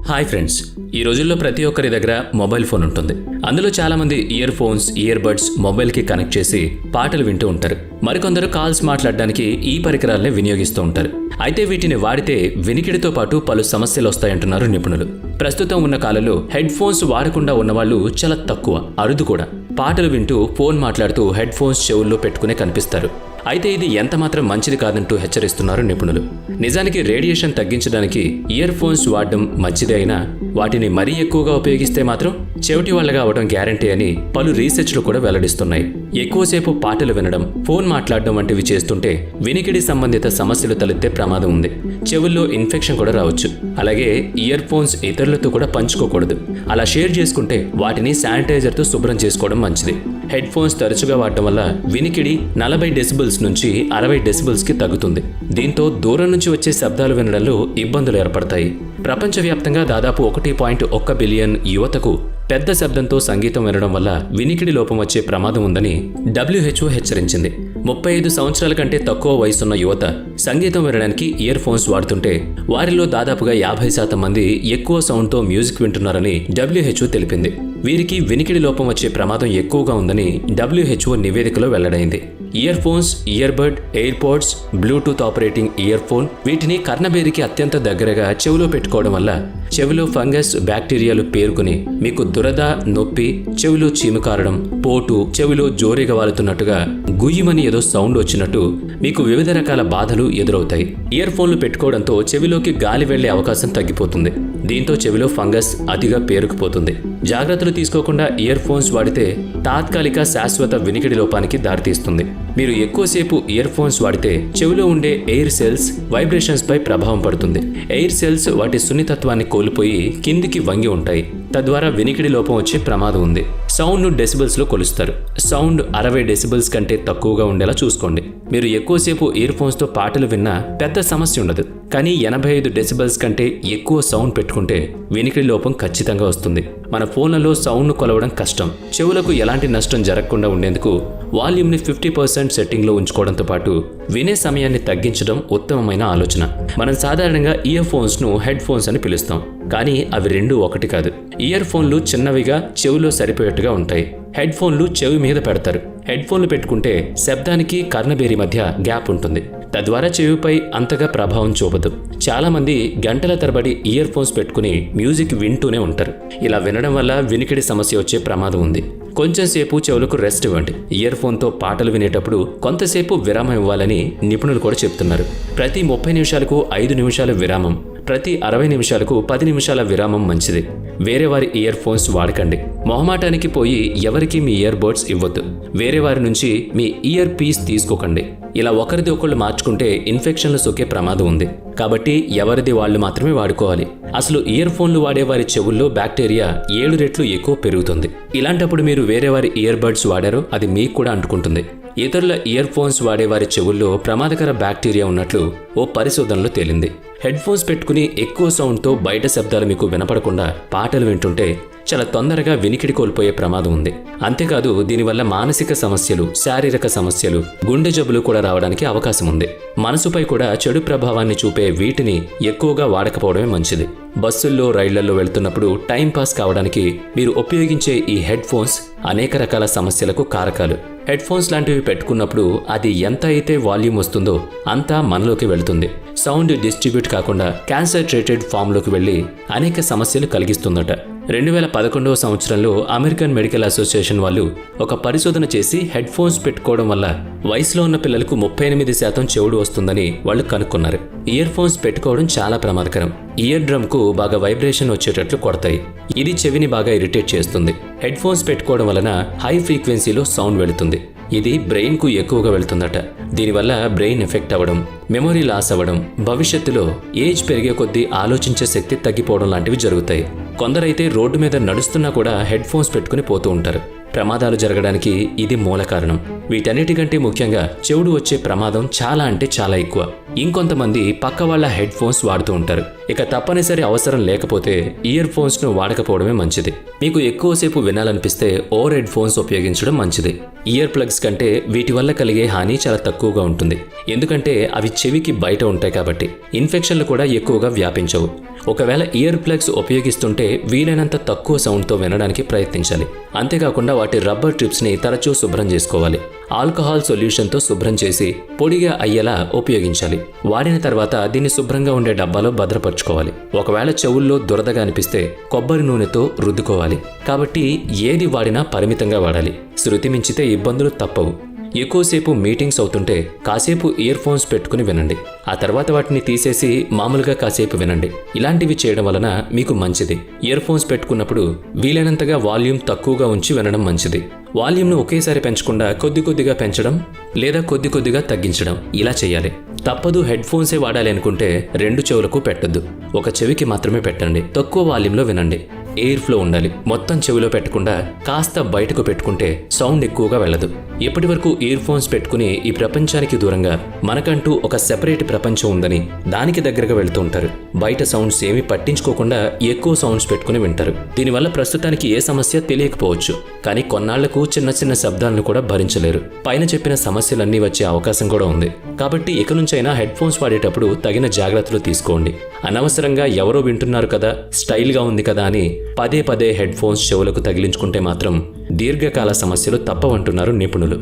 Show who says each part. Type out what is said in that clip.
Speaker 1: Hi friends, ఈ రోజుల్లో ప్రతి ఒక్కరి దగ్గర మొబైల్ ఫోన్ ఉంటుంది. అందులో చాలా మంది ఇయర్ ఫోన్స్, ఇయర్ బడ్స్ మొబైల్కి కనెక్ట్ చేసి పాటలు వింటూ ఉంటారు. మరికొందరు కాల్స్ మాట్లాడడానికి ఈ పరికరాలనే వినియోగిస్తూ ఉంటారు. అయితే వీటిని వాడితే వినికిడితో పాటు పలు సమస్యలు వస్తాయంటున్నారు నిపుణులు. ప్రస్తుతం ఉన్న కాలంలో హెడ్ ఫోన్స్ వాడకుండా ఉన్నవాళ్లు చాలా తక్కువ, అరుదు కూడా. పాటలు వింటూ ఫోన్ మాట్లాడుతూ హెడ్ ఫోన్స్ చెవుల్లో పెట్టుకునే కనిపిస్తారు. అయితే ఇది ఎంతమాత్రం మంచిది కాదంటూ హెచ్చరిస్తున్నారు నిపుణులు. నిజానికి రేడియేషన్ తగ్గించడానికి ఇయర్ ఫోన్స్ వాడడం మంచిదే అయినా వాటిని మరీ ఎక్కువగా ఉపయోగిస్తే మాత్రం చెవిటి వాళ్ళగా అవడం గ్యారంటీ అని పలు రీసెర్చ్లు కూడా వెల్లడిస్తున్నాయి. ఎక్కువసేపు పాటలు వినడం, ఫోన్ మాట్లాడడం వంటివి చేస్తుంటే వినికిడి సంబంధిత సమస్యలు తలెత్తే ప్రమాదం ఉంది. చెవుల్లో ఇన్ఫెక్షన్ కూడా రావచ్చు. అలాగే ఇయర్ ఫోన్స్ ఇతరులతో కూడా పంచుకోకూడదు. అలా షేర్ చేసుకుంటే వాటిని శానిటైజర్తో శుభ్రం చేసుకోవడం మంచిది. హెడ్ ఫోన్స్ తరచుగా వాడటం వల్ల వినికిడి 40 డెసిబుల్స్ నుంచి 60 డెసిబుల్స్కి తగ్గుతుంది. దీంతో దూరం నుంచి వచ్చే శబ్దాలు వినడంలో ఇబ్బందులు ఏర్పడతాయి. ప్రపంచవ్యాప్తంగా దాదాపు 1.1 బిలియన్ యువతకు పెద్ద శబ్దంతో సంగీతం వినడం వల్ల వినికిడి లోపం వచ్చే ప్రమాదం ఉందని WHO హెచ్చరించింది. 35 సంవత్సరాల కంటే తక్కువ వయసున్న యువత సంగీతం వినడానికి ఇయర్ ఫోన్స్ వాడుతుంటే వారిలో దాదాపుగా 50% మంది ఎక్కువ సౌండ్తో మ్యూజిక్ వింటున్నారని WHO తెలిపింది. వీరికి వినికిడి లోపం వచ్చే ప్రమాదం ఎక్కువగా ఉందని WHO నివేదికలో వెల్లడైంది. Earphones, earbud, AirPods, Bluetooth operating earphone వీటిని కర్ణబేరికి అత్యంత దగ్గరగా చెవిలో పెట్టుకోవడం వల్ల చెవిలో ఫంగస్, బ్యాక్టీరియాలు పేరుకుని మీకు దురద, నొప్పి, చెవిలో చీము కారడం, పోటు, చెవిలో జోరిగా వాలుతున్నట్టుగా గుయ్యమని ఏదో సౌండ్ వచ్చినట్టు మీకు వివిధ రకాల బాధలు ఎదురవుతాయి. ఇయర్ ఫోన్లు పెట్టుకోవడంతో చెవిలోకి గాలి వెళ్లే అవకాశం తగ్గిపోతుంది. దీంతో చెవిలో ఫంగస్ అతిగా పేరుకుపోతుంది. జాగ్రత్తలు తీసుకోకుండా ఇయర్ ఫోన్స్ వాడితే తాత్కాలిక, శాశ్వత వినికిడి లోపానికి దారితీస్తుంది. మీరు ఎక్కువసేపు ఇయర్ ఫోన్స్ వాడితే చెవిలో ఉండే ఎయిర్ సెల్స్ వైబ్రేషన్స్ పై ప్రభావం పడుతుంది. ఎయిర్ సెల్స్ వాటి సున్నితత్వాన్ని కోల్పోయి కిందికి వంగి ఉంటాయి. తద్వారా వినికిడి లోపం వచ్చే ప్రమాదం ఉంది. సౌండ్ను డెసిబుల్స్లో కొలుస్తారు. సౌండ్ 60 డెసిబుల్స్ కంటే తక్కువగా ఉండేలా చూసుకోండి. మీరు ఎక్కువసేపు ఇయర్ ఫోన్స్తో పాటలు విన్నా పెద్ద సమస్య ఉండదు. కానీ 85 డెసిబుల్స్ కంటే ఎక్కువ సౌండ్ పెట్టుకుంటే వినికిడి లోపం ఖచ్చితంగా వస్తుంది. మన ఫోన్లలో సౌండ్ను కొలవడం కష్టం. చెవులకు ఎలాంటి నష్టం జరగకుండా ఉండేందుకు వాల్యూమ్ని 50% సెట్టింగ్లో ఉంచుకోవడంతో పాటు వినే సమయాన్ని తగ్గించడం ఉత్తమమైన ఆలోచన. మనం సాధారణంగా ఇయర్ ఫోన్స్ను హెడ్ ఫోన్స్ అని పిలుస్తాం. కానీ అవి రెండూ ఒకటి కాదు. ఇయర్ ఫోన్లు చిన్నవిగా చెవిలో సరిపోయేట్టుగా ఉంటాయి. హెడ్ ఫోన్లు చెవి మీద పెడతారు. హెడ్ ఫోన్లు పెట్టుకుంటే శబ్దానికి కర్ణబేరి మధ్య గ్యాప్ ఉంటుంది. తద్వారా చెవిపై అంతగా ప్రభావం చూపదు. చాలా మంది గంటల తరబడి ఇయర్ ఫోన్స్ పెట్టుకుని మ్యూజిక్ వింటూనే ఉంటారు. ఇలా వినడం వల్ల వినికిడి సమస్య వచ్చే ప్రమాదం ఉంది. కొంచెంసేపు చెవులకు రెస్ట్ ఇవ్వండి. ఇయర్ ఫోన్తో పాటలు వినేటప్పుడు కొంతసేపు విరామం ఇవ్వాలని నిపుణులు కూడా చెప్తున్నారు. ప్రతి 30 నిమిషాలకు 5 నిమిషాల విరామం, ప్రతి 60 నిమిషాలకు 10 నిమిషాల విరామం మంచిది. వేరే వారి ఇయర్ ఫోన్స్ వాడకండి. మొహమాటానికి పోయి ఎవరికి మీ ఇయర్ బడ్స్ ఇవ్వద్దు. వేరే వారి నుంచి మీ ఇయర్ పీస్ తీసుకోకండి. ఇలా ఒకరిది ఒకళ్ళు మార్చుకుంటే ఇన్ఫెక్షన్లు సోకే ప్రమాదం ఉంది. కాబట్టి ఎవరిది వాళ్ళు మాత్రమే వాడుకోవాలి. అసలు ఇయర్ ఫోన్లు వాడేవారి చెవుల్లో బ్యాక్టీరియా 7 రెట్లు ఎక్కువ పెరుగుతుంది. ఇలాంటప్పుడు మీరు వేరే వారి ఇయర్ బడ్స్ వాడారో అది మీకు కూడా అంటుకుంటుంది. ఇతరుల ఇయర్ ఫోన్స్ వాడేవారి చెవుల్లో ప్రమాదకర బ్యాక్టీరియా ఉన్నట్లు ఓ పరిశోధనలో తేలింది. హెడ్ ఫోన్స్ పెట్టుకుని ఎక్కువ సౌండ్తో బయట శబ్దాలు మీకు వినపడకుండా పాటలు వింటుంటే చాలా తొందరగా వినికిడి కోల్పోయే ప్రమాదం ఉంది. అంతేకాదు దీనివల్ల మానసిక సమస్యలు, శారీరక సమస్యలు, గుండె జబ్బులు కూడా రావడానికి అవకాశం ఉంది. మనసుపై కూడా చెడు ప్రభావాన్ని చూపే వీటిని ఎక్కువగా వాడకపోవడమే మంచిది. బస్సుల్లో, రైళ్లలో వెళ్తున్నప్పుడు టైం పాస్ కావడానికి మీరు ఉపయోగించే ఈ హెడ్ ఫోన్స్ అనేక రకాల సమస్యలకు కారకాలు. హెడ్ ఫోన్స్ లాంటివి పెట్టుకున్నప్పుడు అది ఎంత అయితే వాల్యూమ్ వస్తుందో అంతా మనలోకి వెళ్తుంది. సౌండ్ డిస్ట్రిబ్యూట్ కాకుండా కాన్సన్ట్రేటెడ్ ఫామ్లోకి వెళ్లి అనేక సమస్యలు కలిగిస్తుందట. 2011వ సంవత్సరంలో అమెరికన్ మెడికల్ అసోసియేషన్ వాళ్ళు ఒక పరిశోధన చేసి హెడ్ ఫోన్స్ పెట్టుకోవడం వల్ల వయసులో ఉన్న పిల్లలకు 38% చెవుడు వస్తుందని వాళ్ళు కనుక్కున్నారు. ఇయర్ ఫోన్స్ పెట్టుకోవడం చాలా ప్రమాదకరం. ఇయర్ డ్రమ్కు బాగా వైబ్రేషన్ వచ్చేటట్లు కొడతాయి. ఇది చెవిని బాగా ఇరిటేట్ చేస్తుంది. హెడ్ ఫోన్స్ పెట్టుకోవడం వలన హై ఫ్రీక్వెన్సీలో సౌండ్ వెళుతుంది. ఇది బ్రెయిన్కు ఎక్కువగా వెళ్తుందట. దీనివల్ల బ్రెయిన్ ఎఫెక్ట్ అవ్వడం, మెమొరీ లాస్ అవ్వడం, భవిష్యత్తులో ఏజ్ పెరిగే కొద్దీ ఆలోచించే శక్తి తగ్గిపోవడం లాంటివి జరుగుతాయి. కొందరైతే రోడ్డు మీద నడుస్తున్నా కూడా హెడ్ ఫోన్స్ పెట్టుకుని పోతూ ఉంటారు. ప్రమాదాలు జరగడానికి ఇది మూల కారణం. వీటన్నిటికంటే ముఖ్యంగా చెవుడు వచ్చే ప్రమాదం చాలా అంటే చాలా ఎక్కువ. ఇంకొంతమంది పక్క వాళ్ళ హెడ్ ఫోన్స్ వాడుతూ ఉంటారు. ఇక తప్పనిసరి అవసరం లేకపోతే ఇయర్ ఫోన్స్ ను వాడకపోవడమే మంచిది. మీకు ఎక్కువసేపు వినాలనిపిస్తే ఓవర్ హెడ్ ఫోన్స్ ఉపయోగించడం మంచిది. ఇయర్ ప్లగ్స్ కంటే వీటి వల్ల కలిగే హాని చాలా తక్కువగా ఉంటుంది. ఎందుకంటే అవి చెవికి బయట ఉంటాయి కాబట్టి ఇన్ఫెక్షన్లు కూడా ఎక్కువగా వ్యాపించవు. ఒకవేళ ఇయర్ ప్లగ్స్ ఉపయోగిస్తుంటే వీలైనంత తక్కువ సౌండ్తో వినడానికి ప్రయత్నించాలి. అంతేకాకుండా వాటి రబ్బర్ ట్రిప్స్ని తరచూ శుభ్రం చేసుకోవాలి. ఆల్కహాల్ సొల్యూషన్తో శుభ్రం చేసి పొడిగా అయ్యేలా ఉపయోగించాలి. వాడిన తర్వాత దీన్ని శుభ్రంగా ఉండే డబ్బాలో భద్రపరచుకోవాలి. ఒకవేళ చెవుల్లో దురదగా అనిపిస్తే కొబ్బరి నూనెతో రుద్దుకోవాలి. కాబట్టి ఏది వాడినా పరిమితంగా వాడాలి. శృతి మించితే ఇబ్బందులు తప్పవు. ఎక్కువసేపు మీటింగ్స్ అవుతుంటే కాసేపు ఇయర్ ఫోన్స్ పెట్టుకుని వినండి. ఆ తర్వాత వాటిని తీసేసి మామూలుగా కాసేపు వినండి. ఇలాంటివి చేయడం వలన మీకు మంచిది. ఇయర్ ఫోన్స్ పెట్టుకున్నప్పుడు వీలైనంతగా వాల్యూమ్ తక్కువగా ఉంచి వినడం మంచిది. వాల్యూమ్ను ఒకేసారి పెంచకుండా కొద్ది కొద్దిగా పెంచడం లేదా కొద్ది కొద్దిగా తగ్గించడం ఇలా చేయాలి. తప్పదు హెడ్ ఫోన్సే వాడాలి అనుకుంటే 2 చెవులకు పెట్టొద్దు. ఒక చెవికి మాత్రమే పెట్టండి. తక్కువ వాల్యూమ్లో వినండి. ఎయిర్ ఫ్లో ఉండాలి. మొత్తం చెవిలో పెట్టకుండా కాస్త బయటకు పెట్టుకుంటే సౌండ్ ఎక్కువగా వెళ్ళదు. ఇప్పటి వరకు ఇయర్ ఫోన్స్ పెట్టుకుని ఈ ప్రపంచానికి దూరంగా మనకంటూ ఒక సెపరేట్ ప్రపంచం ఉందని దానికి దగ్గరగా వెళ్తూ ఉంటారు. బయట సౌండ్స్ ఏమీ పట్టించుకోకుండా ఎక్కువ సౌండ్స్ పెట్టుకుని వింటారు. దీనివల్ల ప్రస్తుతానికి ఏ సమస్య తెలియకపోవచ్చు, కానీ కొన్నాళ్లకు చిన్న చిన్న శబ్దాలను కూడా భరించలేరు. పైన చెప్పిన సమస్యలన్నీ వచ్చే అవకాశం కూడా ఉంది. కాబట్టి ఇక నుంచైనా హెడ్ ఫోన్స్ వాడేటప్పుడు తగిన జాగ్రత్తలు తీసుకోండి. అనవసరంగా ఎవరో వింటున్నారు కదా, స్టైల్గా ఉంది కదా అని పదే పదే హెడ్ ఫోన్స్ చెవులకు తగిలించుకుంటే మాత్రం దీర్ఘకాల సమస్యలు తప్పవంటున్నారు నిపుణులు.